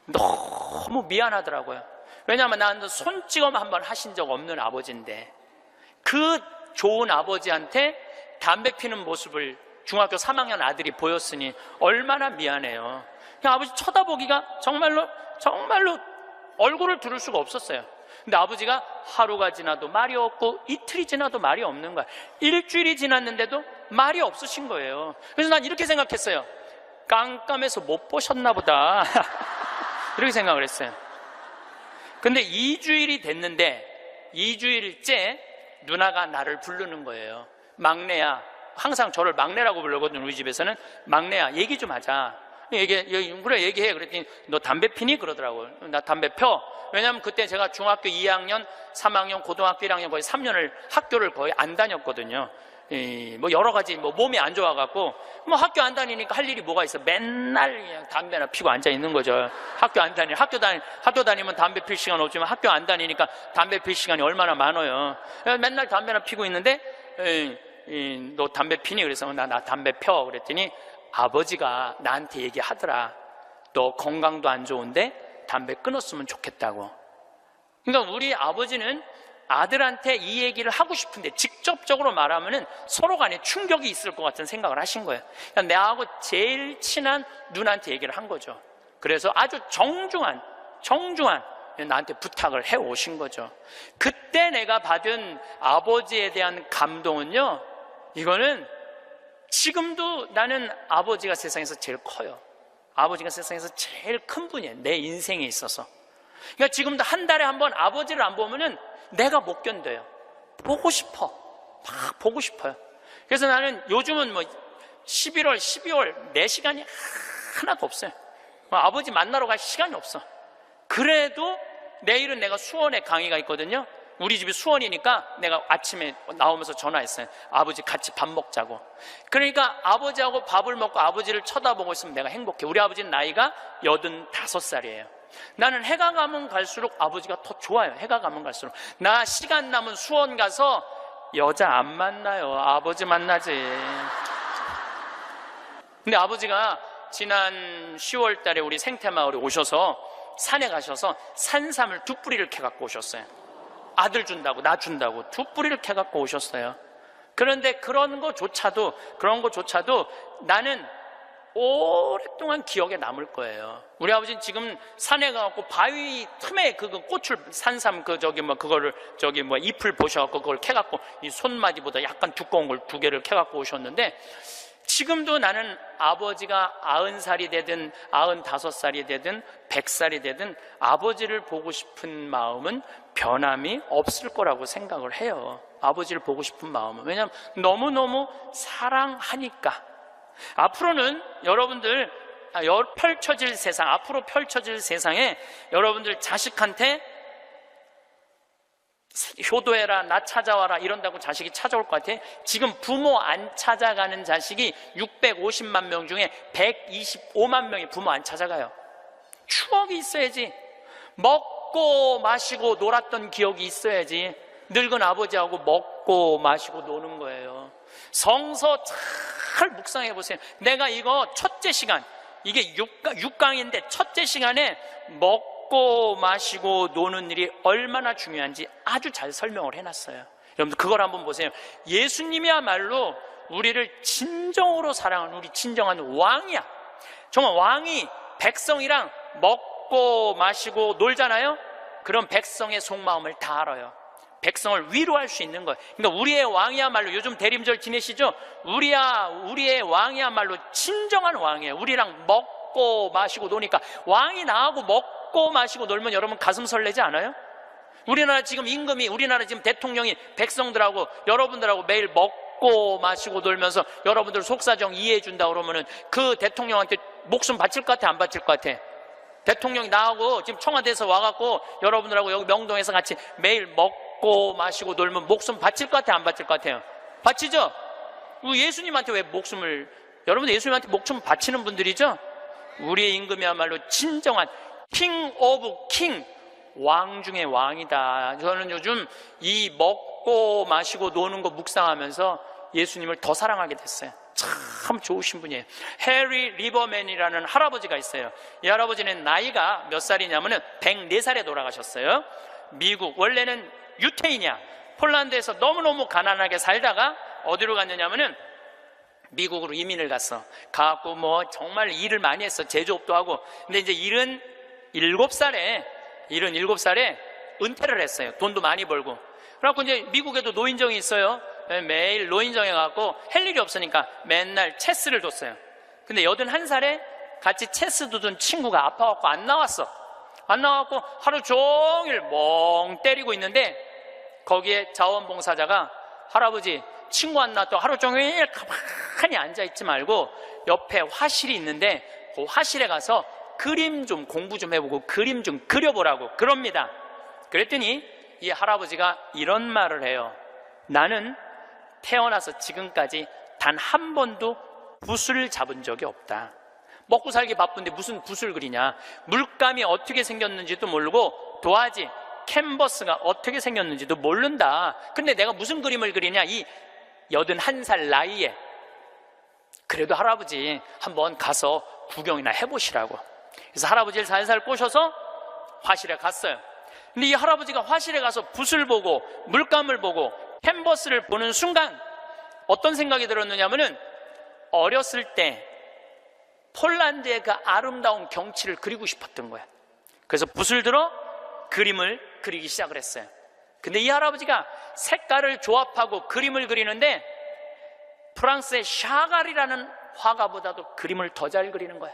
Speaker 1: 너무 미안하더라고요. 왜냐하면 나는 손찌검 한번 하신 적 없는 아버지인데 그 좋은 아버지한테 담배 피는 모습을 중학교 3학년 아들이 보였으니 얼마나 미안해요. 그냥 아버지 쳐다보기가 정말로 얼굴을 들을 수가 없었어요. 근데 아버지가 하루가 지나도 말이 없고 이틀이 지나도 말이 없는 거야. 일주일이 지났는데도 말이 없으신 거예요. 그래서 난 이렇게 생각했어요. 깜깜해서 못 보셨나 보다. 이렇게 생각을 했어요. 근데 2주일이 됐는데 2주일째 누나가 나를 부르는 거예요. 막내야. 항상 저를 막내라고 부르거든요. 우리 집에서는. 막내야, 얘기 좀 하자. 그래 얘기해. 그랬더니 너 담배 피니? 그러더라고요. 나 담배 펴. 왜냐하면 그때 제가 중학교 2학년, 3학년, 고등학교 1학년 거의 3년을 학교를 거의 안 다녔거든요. 뭐 여러 가지 뭐 몸이 안 좋아갖고 뭐 학교 안 다니니까 할 일이 뭐가 있어. 맨날 그냥 담배나 피고 앉아 있는 거죠. 학교 다니면 담배 필 시간 없지만 학교 안 다니니까 담배 필 시간이 얼마나 많아요. 맨날 담배나 피고 있는데 너 담배 피니? 그래서 나 담배 펴. 그랬더니 아버지가 나한테 얘기하더라. 너 건강도 안 좋은데 담배 끊었으면 좋겠다고. 그러니까 우리 아버지는 아들한테 이 얘기를 하고 싶은데 직접적으로 말하면은 서로 간에 충격이 있을 것 같은 생각을 하신 거예요. 그러니까 나하고 제일 친한 누나한테 얘기를 한 거죠. 그래서 아주 정중한 나한테 부탁을 해 오신 거죠. 그때 내가 받은 아버지에 대한 감동은요, 이거는 지금도 나는 아버지가 세상에서 제일 커요. 아버지가 세상에서 제일 큰 분이에요. 내 인생에 있어서. 그러니까 지금도 한 달에 한 번 아버지를 안 보면은 내가 못 견뎌요. 보고 싶어. 막 보고 싶어요. 그래서 나는 요즘은 뭐 11월, 12월 내 시간이 하나도 없어요. 아버지 만나러 갈 시간이 없어. 그래도 내일은 내가 수원에 강의가 있거든요. 우리 집이 수원이니까 내가 아침에 나오면서 전화했어요. 아버지 같이 밥 먹자고. 그러니까 아버지하고 밥을 먹고 아버지를 쳐다보고 있으면 내가 행복해. 우리 아버지는 나이가 85살이에요. 나는 해가 가면 갈수록 아버지가 더 좋아요. 해가 가면 갈수록. 나 시간 남은 수원 가서 여자 안 만나요. 아버지 만나지. 근데 아버지가 지난 10월 달에 우리 생태마을에 오셔서 산에 가셔서 산삼을 2뿌리를 캐갖고 오셨어요. 아들 준다고, 나 준다고 2뿌리를 캐갖고 오셨어요. 그런데 그런 거조차도 나는 오랫동안 기억에 남을 거예요. 우리 아버지는 지금 산에 가갖고 바위 틈에 그 꽃을 산삼 잎을 보셔갖고 그걸 캐갖고 이 손마디보다 약간 두꺼운 걸 2개를 캐갖고 오셨는데, 지금도 나는 아버지가 90살이 되든 95살이 되든 100살이 되든 아버지를 보고 싶은 마음은 변함이 없을 거라고 생각을 해요. 아버지를 보고 싶은 마음은. 왜냐하면 너무너무 사랑하니까. 앞으로는 여러분들 앞으로 펼쳐질 세상에 여러분들 자식한테 효도해라, 나 찾아와라 이런다고 자식이 찾아올 것 같아. 지금 부모 안 찾아가는 자식이 650만 명 중에 125만 명이 부모 안 찾아가요. 추억이 있어야지. 먹고 마시고 놀았던 기억이 있어야지. 늙은 아버지하고 먹고 마시고 노는 거예요. 성서 잘 묵상해 보세요. 내가 이거 첫째 시간, 이게 6강인데 첫째 시간에 먹고 마시고 노는 일이 얼마나 중요한지 아주 잘 설명을 해놨어요. 여러분들 그걸 한번 보세요. 예수님이야말로 우리를 진정으로 사랑하는 우리 진정한 왕이야. 정말 왕이 백성이랑 먹고 마시고 놀잖아요. 그럼 백성의 속마음을 다 알아요. 백성을 위로할 수 있는 거예요. 그러니까 우리의 왕이야말로, 요즘 대림절 지내시죠? 우리의 왕이야말로 진정한 왕이에요. 우리랑 먹고 마시고 노니까. 왕이 나하고 먹고 마시고 놀면 여러분 가슴 설레지 않아요? 우리나라 지금 임금이, 우리나라 지금 대통령이 백성들하고 여러분들하고 매일 먹고 마시고 놀면서 여러분들 속사정 이해해 준다 그러면은 그 대통령한테 목숨 바칠 것 같아, 안 바칠 것 같아? 대통령이 나하고 지금 청와대에서 와갖고 여러분들하고 여기 명동에서 같이 매일 먹고 마시고 놀면 목숨 바칠 것 같아, 안 바칠 것 같아요? 바치죠? 예수님한테 왜 목숨을, 여러분들 예수님한테 목숨 바치는 분들이죠? 우리의 임금이야말로 진정한 킹 오브 킹, 왕 중의 왕이다. 저는 요즘 이 먹고 마시고 노는 거 묵상하면서 예수님을 더 사랑하게 됐어요. 참 좋으신 분이에요. 해리 리버맨이라는 할아버지가 있어요. 이 할아버지는 나이가 몇 살이냐면은 104살에 돌아가셨어요. 미국, 원래는 유태인이야. 폴란드에서 너무너무 가난하게 살다가 어디로 갔느냐면은 미국으로 이민을 갔어. 가갖고 뭐 정말 일을 많이 했어. 제조업도 하고. 근데 이제 77살에 은퇴를 했어요. 돈도 많이 벌고. 그래갖고 이제 미국에도 노인정이 있어요. 매일 노인정에 가갖고 할 일이 없으니까 맨날 체스를 뒀어요. 근데 81살에 같이 체스 두던 친구가 아파갖고 안 나왔어. 안 나와갖고 하루 종일 멍 때리고 있는데 거기에 자원봉사자가 할아버지 친구 안 나왔다고 하루 종일 가만히 앉아있지 말고 옆에 화실이 있는데 그 화실에 가서 그림 좀 공부 좀 해보고 그림 좀 그려보라고 그럽니다. 그랬더니 이 할아버지가 이런 말을 해요. 나는 태어나서 지금까지 단 한 번도 붓을 잡은 적이 없다. 먹고 살기 바쁜데 무슨 붓을 그리냐. 물감이 어떻게 생겼는지도 모르고 도화지, 캔버스가 어떻게 생겼는지도 모른다. 근데 내가 무슨 그림을 그리냐, 이 81살 나이에. 그래도 할아버지 한번 가서 구경이나 해보시라고. 그래서 할아버지를 살살 꼬셔서 화실에 갔어요. 근데 이 할아버지가 화실에 가서 붓을 보고 물감을 보고 캔버스를 보는 순간 어떤 생각이 들었느냐면은, 어렸을 때 폴란드의 그 아름다운 경치를 그리고 싶었던 거야. 그래서 붓을 들어 그림을 그리기 시작을 했어요. 근데 이 할아버지가 색깔을 조합하고 그림을 그리는데 프랑스의 샤갈이라는 화가보다도 그림을 더 잘 그리는 거야.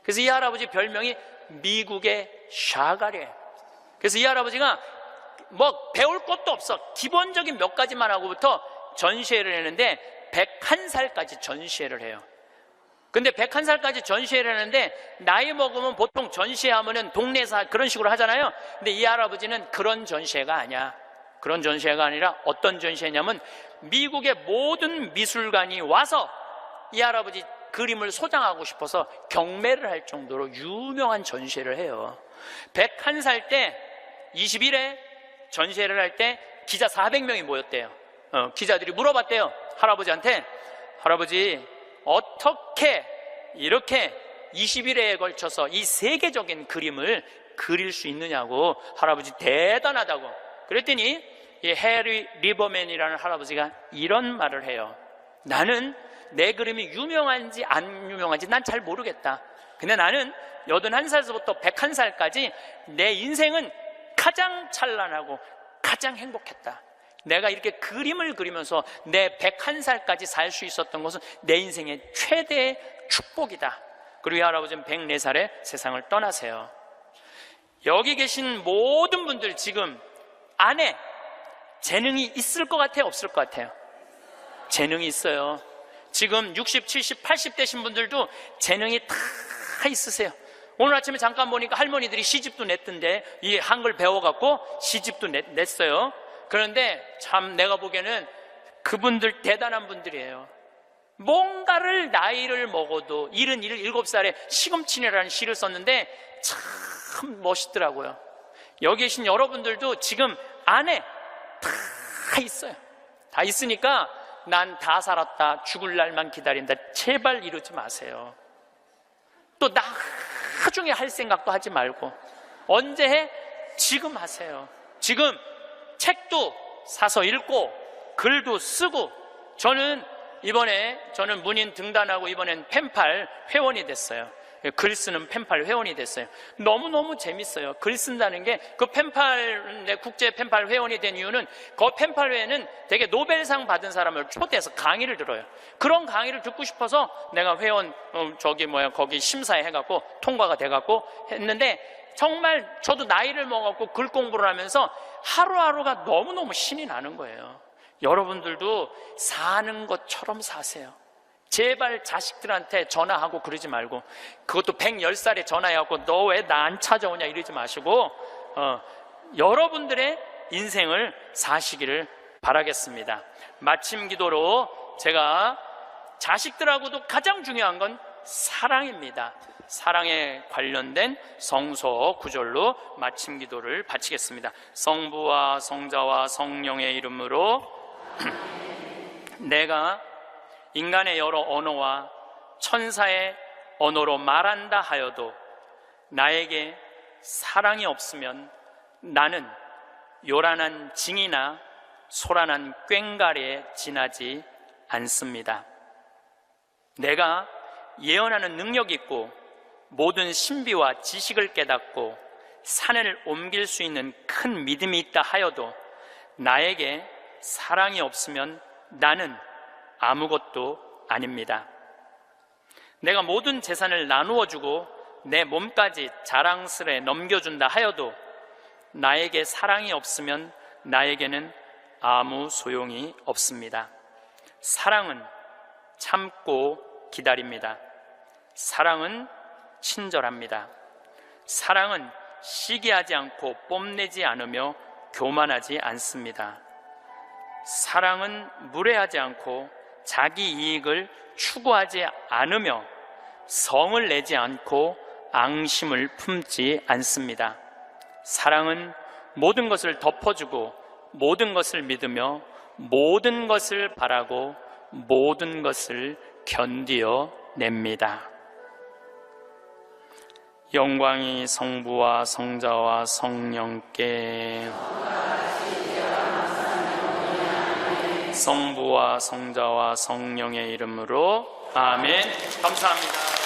Speaker 1: 그래서 이 할아버지 별명이 미국의 샤갈이에요. 그래서 이 할아버지가 뭐 배울 것도 없어. 기본적인 몇 가지만 하고부터 전시회를 했는데 101살까지 전시회를 해요. 근데 101살까지 전시회를 하는데 나이 먹으면 보통 전시회하면은 동네에서 그런 식으로 하잖아요. 근데 이 할아버지는 그런 전시회가 아니야. 그런 전시회가 아니라 어떤 전시회냐면 미국의 모든 미술관이 와서 이 할아버지 그림을 소장하고 싶어서 경매를 할 정도로 유명한 전시회를 해요. 101살 때 21회 전시회를 할 때 기자 400명이 모였대요. 기자들이 물어봤대요. 할아버지한테, 할아버지 어떻게 이렇게 21회에 걸쳐서 이 세계적인 그림을 그릴 수 있느냐고. 할아버지 대단하다고. 그랬더니 이 해리 리버맨이라는 할아버지가 이런 말을 해요. 나는 내 그림이 유명한지 안 유명한지 난 잘 모르겠다. 근데 나는 81살부터 101살까지 내 인생은 가장 찬란하고 가장 행복했다. 내가 이렇게 그림을 그리면서 내 101살까지 살 수 있었던 것은 내 인생의 최대의 축복이다. 그리고 이 할아버지는 104살에 세상을 떠나세요. 여기 계신 모든 분들 지금 안에 재능이 있을 것 같아요? 없을 것 같아요? 재능이 있어요. 지금 60, 70, 80 되신 분들도 재능이 다 있으세요. 오늘 아침에 잠깐 보니까 할머니들이 시집도 냈던데, 이 한글 배워갖고 시집도 냈어요. 그런데 참 내가 보기에는 그분들 대단한 분들이에요. 뭔가를 나이를 먹어도 77살에 시금치네라는 시를 썼는데 참 멋있더라고요. 여기 계신 여러분들도 지금 안에 다 있어요. 다 있으니까 난 다 살았다, 죽을 날만 기다린다, 제발 이러지 마세요. 또 나중에 할 생각도 하지 말고 언제 해? 지금 하세요. 지금 책도 사서 읽고 글도 쓰고. 저는 문인 등단하고 이번엔 펜팔 회원이 됐어요. 글 쓰는 펜팔 회원이 됐어요. 너무너무 재밌어요. 글 쓴다는 게. 그 펜팔, 내 국제 펜팔 회원이 된 이유는 그 펜팔 회에는 되게 노벨상 받은 사람을 초대해서 강의를 들어요. 그런 강의를 듣고 싶어서 내가 회원 거기 심사해 해갖고 통과가 돼갖고 했는데, 정말 저도 나이를 먹었고 글 공부를 하면서 하루하루가 너무너무 신이 나는 거예요. 여러분들도 사는 것처럼 사세요. 제발 자식들한테 전화하고 그러지 말고, 그것도 110살에 전화해갖고 너 왜 나 안 찾아오냐 이러지 마시고 여러분들의 인생을 사시기를 바라겠습니다. 마침 기도로 제가 자식들하고도 가장 중요한 건 사랑입니다. 사랑에 관련된 성서 구절로 마침 기도를 바치겠습니다. 성부와 성자와 성령의 이름으로 내가 인간의 여러 언어와 천사의 언어로 말한다 하여도 나에게 사랑이 없으면 나는 요란한 징이나 소란한 꽹가리에 지나지 않습니다. 내가 예언하는 능력이 있고 모든 신비와 지식을 깨닫고 산을 옮길 수 있는 큰 믿음이 있다 하여도 나에게 사랑이 없으면 나는 아무것도 아닙니다. 내가 모든 재산을 나누어 주고 내 몸까지 자랑스레 넘겨준다 하여도 나에게 사랑이 없으면 나에게는 아무 소용이 없습니다. 사랑은 참고 기다립니다. 사랑은 친절합니다. 사랑은 시기하지 않고 뽐내지 않으며 교만하지 않습니다. 사랑은 무례하지 않고 자기 이익을 추구하지 않으며 성을 내지 않고 앙심을 품지 않습니다. 사랑은 모든 것을 덮어주고 모든 것을 믿으며 모든 것을 바라고 모든 것을 견디어 냅니다. 영광이 성부와 성자와 성령께 성부와 성자와 성령의 이름으로 아멘. 감사합니다.